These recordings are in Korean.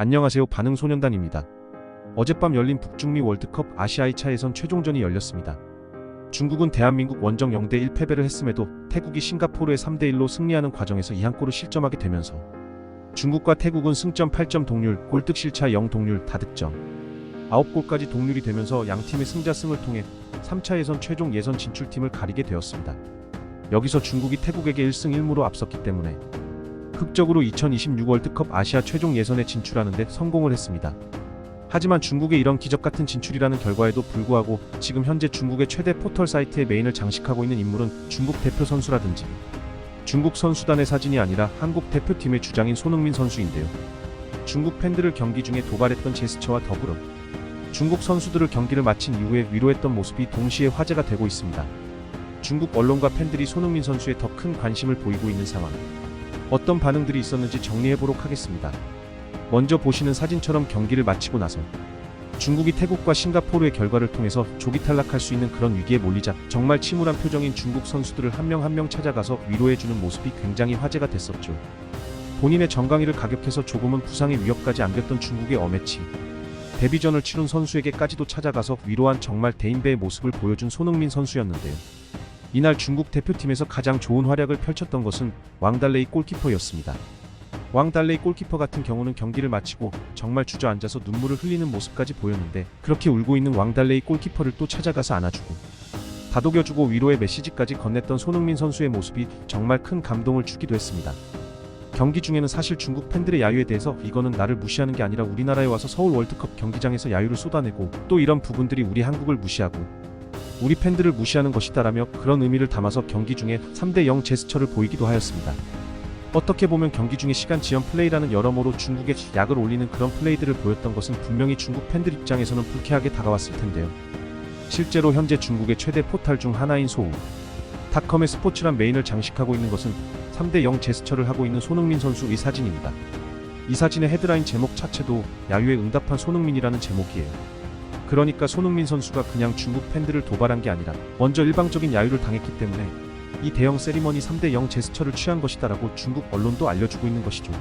안녕하세요. 반응소년단입니다. 어젯밤 열린 북중미 월드컵 아시아 2차 예선 최종전이 열렸습니다. 중국은 대한민국 원정 0대1 패배를 했음에도 태국이 싱가포르에 3대1로 승리하는 과정에서 2한골을 실점하게 되면서 중국과 태국은 승점 8점 동률, 골득 실차 0 동률 다득점 9골까지 동률이 되면서 양팀의 승자승을 통해 3차 예선 최종 예선 진출팀을 가리게 되었습니다. 여기서 중국이 태국에게 1승 1무로 앞섰기 때문에 극적으로 2026 월드컵 아시아 최종 예선에 진출하는 데 성공을 했습니다. 하지만 중국의 이런 기적같은 진출이라는 결과에도 불구하고 지금 현재 중국의 최대 포털 사이트의 메인을 장식하고 있는 인물은 중국 대표 선수라든지 중국 선수단의 사진이 아니라 한국 대표팀의 주장인 손흥민 선수인데요. 중국 팬들을 경기 중에 도발했던 제스처와 더불어 중국 선수들을 경기를 마친 이후에 위로했던 모습이 동시에 화제가 되고 있습니다. 중국 언론과 팬들이 손흥민 선수에 더 큰 관심을 보이고 있는 상황. 어떤 반응들이 있었는지 정리해보도록 하겠습니다. 먼저 보시는 사진처럼 경기를 마치고 나서 중국이 태국과 싱가포르의 결과를 통해서 조기 탈락할 수 있는 그런 위기에 몰리자 정말 침울한 표정인 중국 선수들을 한 명 한 명 찾아가서 위로해주는 모습이 굉장히 화제가 됐었죠. 본인의 정강이를 가격해서 조금은 부상의 위협까지 안겼던 중국의 어매치 데뷔전을 치룬 선수에게까지도 찾아가서 위로한 정말 대인배의 모습을 보여준 손흥민 선수였는데요. 이날 중국 대표팀에서 가장 좋은 활약을 펼쳤던 것은 왕달레이 골키퍼였습니다. 왕달레이 골키퍼 같은 경우는 경기를 마치고 정말 주저앉아서 눈물을 흘리는 모습까지 보였는데 그렇게 울고 있는 왕달레이 골키퍼를 또 찾아가서 안아주고 다독여주고 위로의 메시지까지 건넸던 손흥민 선수의 모습이 정말 큰 감동을 주기도 했습니다. 경기 중에는 사실 중국 팬들의 야유에 대해서 이거는 나를 무시하는 게 아니라 우리나라에 와서 서울 월드컵 경기장에서 야유를 쏟아내고 또 이런 부분들이 우리 한국을 무시하고 우리 팬들을 무시하는 것이다라며 그런 의미를 담아서 경기 중에 3대0 제스처를 보이기도 하였습니다. 어떻게 보면 경기 중에 시간 지연 플레이라는 여러모로 중국의 약을 올리는 그런 플레이들을 보였던 것은 분명히 중국 팬들 입장에서는 불쾌하게 다가왔을 텐데요. 실제로 현재 중국의 최대 포탈 중 하나인 소우 닷컴의 스포츠란 메인을 장식하고 있는 것은 3대0 제스처를 하고 있는 손흥민 선수의 사진입니다. 이 사진의 헤드라인 제목 자체도 야유에 응답한 손흥민이라는 제목이에요. 그러니까 손흥민 선수가 그냥 중국 팬들을 도발한 게 아니라 먼저 일방적인 야유를 당했기 때문에 이 대형 세리머니 3대0 제스처를 취한 것이다라고 중국 언론도 알려주고 있는 것이죠.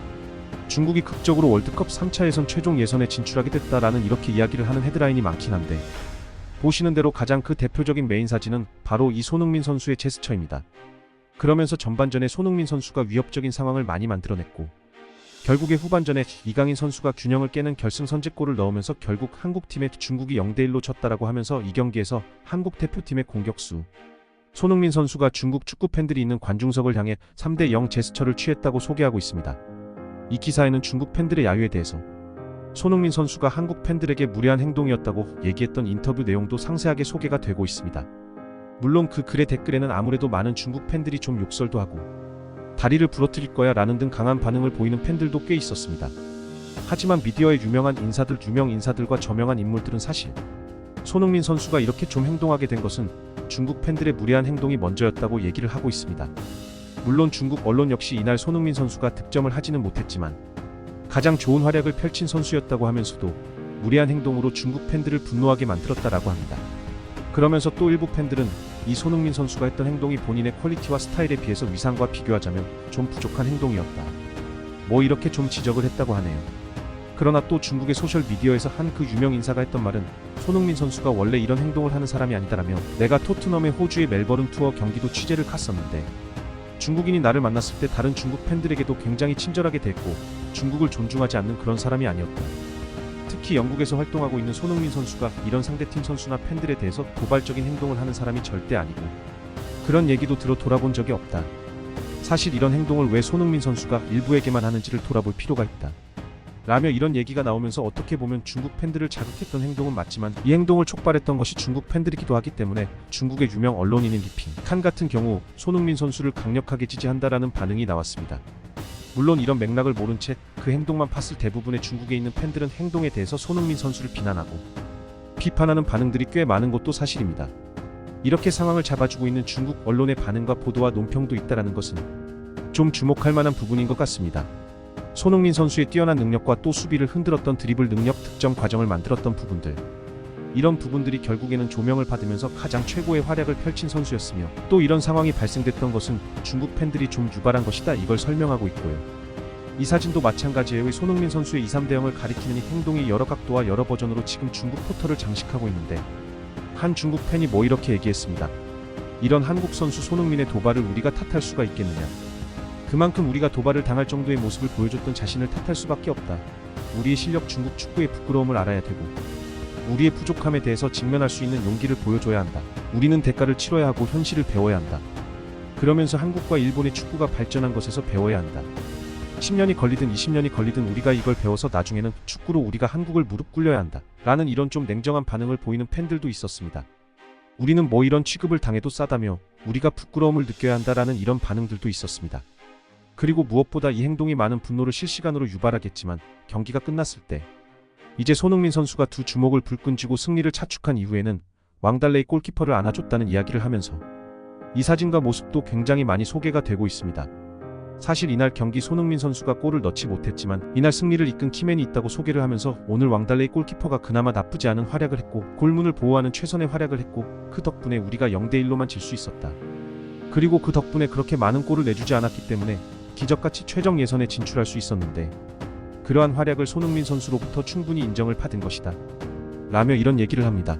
중국이 극적으로 월드컵 3차 예선 최종 예선에 진출하게 됐다라는 이렇게 이야기를 하는 헤드라인이 많긴 한데 보시는 대로 가장 그 대표적인 메인 사진은 바로 이 손흥민 선수의 제스처입니다. 그러면서 전반전에 손흥민 선수가 위협적인 상황을 많이 만들어냈고 결국에 후반전에 이강인 선수가 균형을 깨는 결승 선제골을 넣으면서 결국 한국팀에 중국이 0대1로 졌다라고 하면서 이 경기에서 한국 대표팀의 공격수 손흥민 선수가 중국 축구 팬들이 있는 관중석을 향해 3대0 제스처를 취했다고 소개하고 있습니다. 이 기사에는 중국 팬들의 야유에 대해서 손흥민 선수가 한국 팬들에게 무례한 행동이었다고 얘기했던 인터뷰 내용도 상세하게 소개가 되고 있습니다. 물론 그 글의 댓글에는 아무래도 많은 중국 팬들이 좀 욕설도 하고 다리를 부러뜨릴 거야 라는 등 강한 반응을 보이는 팬들도 꽤 있었습니다. 하지만 미디어의 유명 인사들과 저명한 인물들은 사실 손흥민 선수가 이렇게 좀 행동하게 된 것은 중국 팬들의 무례한 행동이 먼저였다고 얘기를 하고 있습니다. 물론 중국 언론 역시 이날 손흥민 선수가 득점을 하지는 못했지만 가장 좋은 활약을 펼친 선수였다고 하면서도 무례한 행동으로 중국 팬들을 분노하게 만들었다라고 합니다. 그러면서 또 일부 팬들은 이 손흥민 선수가 했던 행동이 본인의 퀄리티와 스타일에 비해서 위상과 비교하자면 좀 부족한 행동이었다. 뭐 이렇게 좀 지적을 했다고 하네요. 그러나 또 중국의 소셜미디어에서 한 그 유명 인사가 했던 말은 손흥민 선수가 원래 이런 행동을 하는 사람이 아니다라며 내가 토트넘의 호주의 멜버른 투어 경기도 취재를 갔었는데 중국인이 나를 만났을 때 다른 중국 팬들에게도 굉장히 친절하게 대했고 중국을 존중하지 않는 그런 사람이 아니었다. 특히 영국에서 활동하고 있는 손흥민 선수가 이런 상대팀 선수나 팬들에 대해서 도발적인 행동을 하는 사람이 절대 아니고 그런 얘기도 들어 돌아본 적이 없다. 사실 이런 행동을 왜 손흥민 선수가 일부에게만 하는지를 돌아볼 필요가 있다. 라며 이런 얘기가 나오면서 어떻게 보면 중국 팬들을 자극했던 행동은 맞지만 이 행동을 촉발했던 것이 중국 팬들이기도 하기 때문에 중국의 유명 언론인인 리핑 칸 같은 경우 손흥민 선수를 강력하게 지지한다라는 반응이 나왔습니다. 물론 이런 맥락을 모른 채 그 행동만 팠을 대부분의 중국에 있는 팬들은 행동에 대해서 손흥민 선수를 비난하고 비판하는 반응들이 꽤 많은 것도 사실입니다. 이렇게 상황을 잡아주고 있는 중국 언론의 반응과 보도와 논평도 있다라는 것은 좀 주목할 만한 부분인 것 같습니다. 손흥민 선수의 뛰어난 능력과 또 수비를 흔들었던 드리블 능력, 득점 과정을 만들었던 부분들 이런 부분들이 결국에는 조명을 받으면서 가장 최고의 활약을 펼친 선수였으며 또 이런 상황이 발생됐던 것은 중국 팬들이 좀 유발한 것이다 이걸 설명하고 있고요. 이 사진도 마찬가지예요. 손흥민 선수의 2, 3대0을 가리키는 이 행동이 여러 각도와 여러 버전으로 지금 중국 포털을 장식하고 있는데, 한 중국 팬이 뭐 이렇게 얘기했습니다. 이런 한국 선수 손흥민의 도발을 우리가 탓할 수가 있겠느냐. 그만큼 우리가 도발을 당할 정도의 모습을 보여줬던 자신을 탓할 수밖에 없다. 우리의 실력, 중국 축구의 부끄러움을 알아야 되고 우리의 부족함에 대해서 직면할 수 있는 용기를 보여줘야 한다. 우리는 대가를 치러야 하고 현실을 배워야 한다. 그러면서 한국과 일본의 축구가 발전한 것에서 배워야 한다. 10년이 걸리든 20년이 걸리든 우리가 이걸 배워서 나중에는 축구로 우리가 한국을 무릎 꿇려야 한다. 라는 이런 좀 냉정한 반응을 보이는 팬들도 있었습니다. 우리는 뭐 이런 취급을 당해도 싸다며 우리가 부끄러움을 느껴야 한다라는 이런 반응들도 있었습니다. 그리고 무엇보다 이 행동이 많은 분노를 실시간으로 유발하겠지만 경기가 끝났을 때 이제 손흥민 선수가 두 주먹을 불끈 쥐고 승리를 차축한 이후에는 왕달레이 골키퍼를 안아줬다는 이야기를 하면서 이 사진과 모습도 굉장히 많이 소개가 되고 있습니다. 사실 이날 경기 손흥민 선수가 골을 넣지 못했지만 이날 승리를 이끈 키맨이 있다고 소개를 하면서 오늘 왕달레이 골키퍼가 그나마 나쁘지 않은 활약을 했고 골문을 보호하는 최선의 활약을 했고 그 덕분에 우리가 0대1로만 질 수 있었다. 그리고 그 덕분에 그렇게 많은 골을 내주지 않았기 때문에 기적같이 최종 예선에 진출할 수 있었는데 그러한 활약을 손흥민 선수로부터 충분히 인정을 받은 것이다. 라며 이런 얘기를 합니다.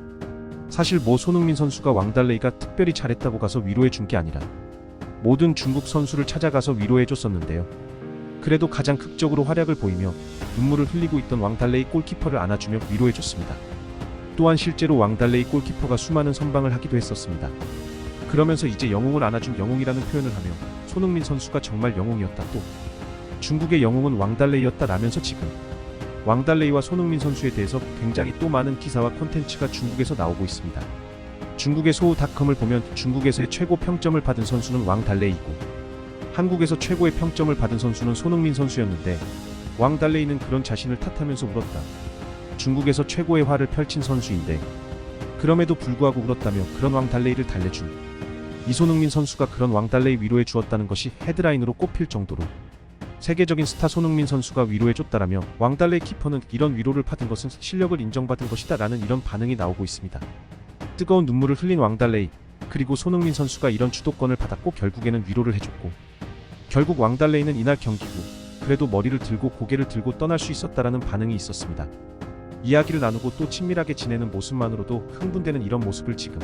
사실 뭐 손흥민 선수가 왕달레이가 특별히 잘했다고 가서 위로해 준 게 아니라 모든 중국 선수를 찾아가서 위로해 줬었는데요. 그래도 가장 극적으로 활약을 보이며 눈물을 흘리고 있던 왕달레이 골키퍼를 안아주며 위로해 줬습니다. 또한 실제로 왕달레이 골키퍼가 수많은 선방을 하기도 했었습니다. 그러면서 이제 영웅을 안아준 영웅이라는 표현을 하며 손흥민 선수가 정말 영웅이었다. 또 중국의 영웅은 왕달레이였다 라면서 지금 왕달레이와 손흥민 선수에 대해서 굉장히 또 많은 기사와 콘텐츠가 중국에서 나오고 있습니다. 중국의 소우닷컴을 보면 중국에서의 최고 평점을 받은 선수는 왕달레이고 한국에서 최고의 평점을 받은 선수는 손흥민 선수였는데 왕달레이는 그런 자신을 탓하면서 울었다. 중국에서 최고의 화를 펼친 선수인데 그럼에도 불구하고 울었다며 그런 왕달레이를 달래준 이손흥민 선수가 그런 왕달레이 위로해 주었다는 것이 헤드라인으로 꼽힐 정도로 세계적인 스타 손흥민 선수가 위로해 줬다라며 왕달레이 키퍼는 이런 위로를 받은 것은 실력을 인정받은 것이다 라는 이런 반응이 나오고 있습니다. 뜨거운 눈물을 흘린 왕달레이, 그리고 손흥민 선수가 이런 주도권을 받았고 결국에는 위로를 해줬고 결국 왕달레이는 이날 경기 후 그래도 머리를 들고 고개를 들고 떠날 수 있었다라는 반응이 있었습니다. 이야기를 나누고 또 친밀하게 지내는 모습만으로도 흥분되는 이런 모습을 지금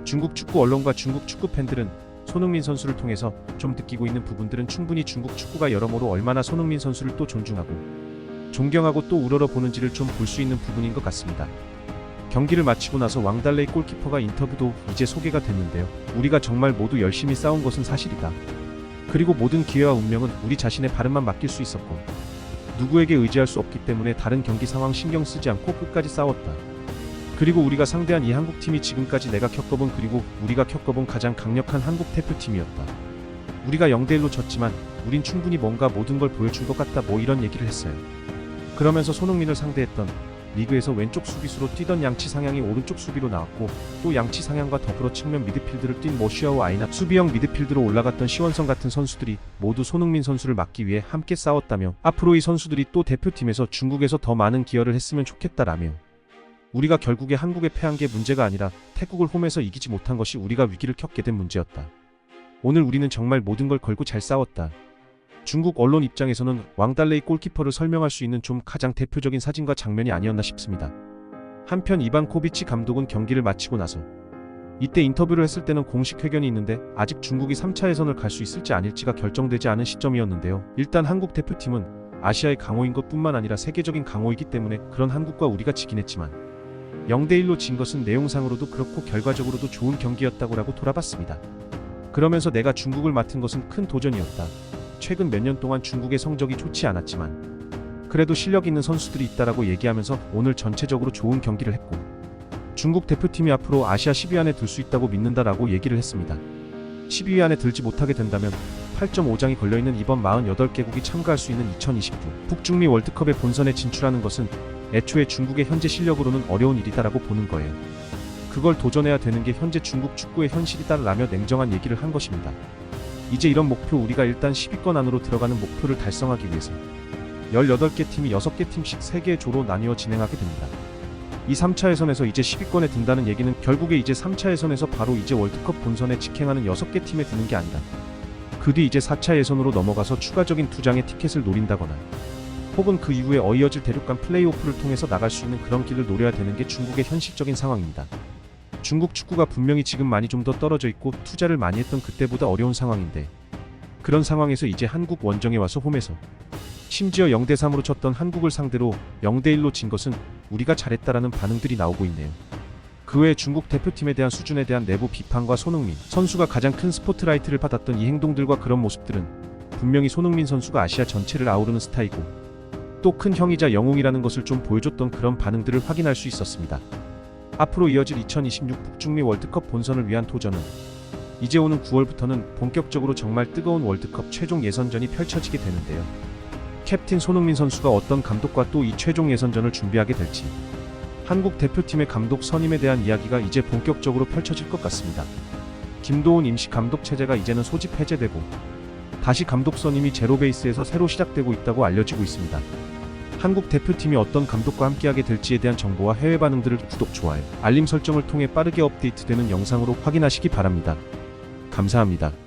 중국 축구 언론과 중국 축구 팬들은 손흥민 선수를 통해서 좀 느끼고 있는 부분들은 충분히 중국 축구가 여러모로 얼마나 손흥민 선수를 또 존중하고 존경하고 또 우러러 보는지를 좀 볼 수 있는 부분인 것 같습니다. 경기를 마치고 나서 왕달레이 골키퍼가 인터뷰도 이제 소개가 됐는데요. 우리가 정말 모두 열심히 싸운 것은 사실이다. 그리고 모든 기회와 운명은 우리 자신의 발음만 맡길 수 있었고 누구에게 의지할 수 없기 때문에 다른 경기 상황 신경 쓰지 않고 끝까지 싸웠다. 그리고 우리가 상대한 이 한국팀이 지금까지 내가 겪어본 그리고 우리가 겪어본 가장 강력한 한국 대표팀이었다. 우리가 0대1로 졌지만 우린 충분히 뭔가 모든 걸 보여준 것 같다 뭐 이런 얘기를 했어요. 그러면서 손흥민을 상대했던 리그에서 왼쪽 수비수로 뛰던 양치 상향이 오른쪽 수비로 나왔고 또 양치 상향과 더불어 측면 미드필드를 뛴 모시아오 아이나 수비형 미드필드로 올라갔던 시원성 같은 선수들이 모두 손흥민 선수를 막기 위해 함께 싸웠다며 앞으로 이 선수들이 또 대표팀에서 중국에서 더 많은 기여를 했으면 좋겠다라며 우리가 결국에 한국에 패한 게 문제가 아니라 태국을 홈에서 이기지 못한 것이 우리가 위기를 겪게 된 문제였다. 오늘 우리는 정말 모든 걸 걸고 잘 싸웠다. 중국 언론 입장에서는 왕달레이 골키퍼를 설명할 수 있는 좀 가장 대표적인 사진과 장면이 아니었나 싶습니다. 한편 이반코비치 감독은 경기를 마치고 나서 이때 인터뷰를 했을 때는 공식 회견이 있는데 아직 중국이 3차 예선을 갈 수 있을지 아닐지가 결정되지 않은 시점이었는데요. 일단 한국 대표팀은 아시아의 강호인 것뿐만 아니라 세계적인 강호이기 때문에 그런 한국과 우리가 지긴 했지만 0대1로 진 것은 내용상으로도 그렇고 결과적으로도 좋은 경기였다고 돌아봤습니다. 그러면서 내가 중국을 맡은 것은 큰 도전이었다. 최근 몇 년 동안 중국의 성적이 좋지 않았지만 그래도 실력 있는 선수들이 있다라고 얘기하면서 오늘 전체적으로 좋은 경기를 했고 중국 대표팀이 앞으로 아시아 10위 안에 들 수 있다고 믿는다라고 얘기를 했습니다. 10위 안에 들지 못하게 된다면 8.5장이 걸려있는 이번 48개국이 참가할 수 있는 2029 북중미 월드컵의 본선에 진출하는 것은 애초에 중국의 현재 실력으로는 어려운 일이다라고 보는 거예요. 그걸 도전해야 되는 게 현재 중국 축구의 현실이다라며 냉정한 얘기를 한 것입니다. 이제 이런 목표 우리가 일단 10위권 안으로 들어가는 목표를 달성하기 위해서 18개 팀이 6개 팀씩 3개의 조로 나뉘어 진행하게 됩니다. 이 3차 예선에서 이제 10위권에 든다는 얘기는 결국에 이제 3차 예선에서 바로 이제 월드컵 본선에 직행하는 6개 팀에 드는 게 아니라 그 뒤 이제 4차 예선으로 넘어가서 추가적인 2장의 티켓을 노린다거나 혹은 그 이후에 어이어질 대륙간 플레이오프를 통해서 나갈 수 있는 그런 길을 노려야 되는 게 중국의 현실적인 상황입니다. 중국 축구가 분명히 지금 많이 좀 더 떨어져 있고 투자를 많이 했던 그때보다 어려운 상황인데, 그런 상황에서 이제 한국 원정에 와서 홈에서 심지어 0대3으로 쳤던 한국을 상대로 0대1로 진 것은 우리가 잘했다라는 반응들이 나오고 있네요. 그 외에 중국 대표팀에 대한 수준에 대한 내부 비판과 손흥민 선수가 가장 큰 스포트라이트를 받았던 이 행동들과 그런 모습들은 분명히 손흥민 선수가 아시아 전체를 아우르는 스타이고 또 큰 형이자 영웅이라는 것을 좀 보여줬던 그런 반응들을 확인할 수 있었습니다. 앞으로 이어질 2026 북중미 월드컵 본선을 위한 도전은 이제 오는 9월부터는 본격적으로 정말 뜨거운 월드컵 최종 예선전이 펼쳐지게 되는데요. 캡틴 손흥민 선수가 어떤 감독과 또 이 최종 예선전을 준비하게 될지, 한국 대표팀의 감독 선임에 대한 이야기가 이제 본격적으로 펼쳐질 것 같습니다. 김도훈 임시 감독 체제가 이제는 소집 해제되고 다시 감독 선임이 제로 베이스에서 새로 시작되고 있다고 알려지고 있습니다. 한국 대표팀이 어떤 감독과 함께하게 될지에 대한 정보와 해외 반응들을 구독, 좋아요, 알림 설정을 통해 빠르게 업데이트되는 영상으로 확인하시기 바랍니다. 감사합니다.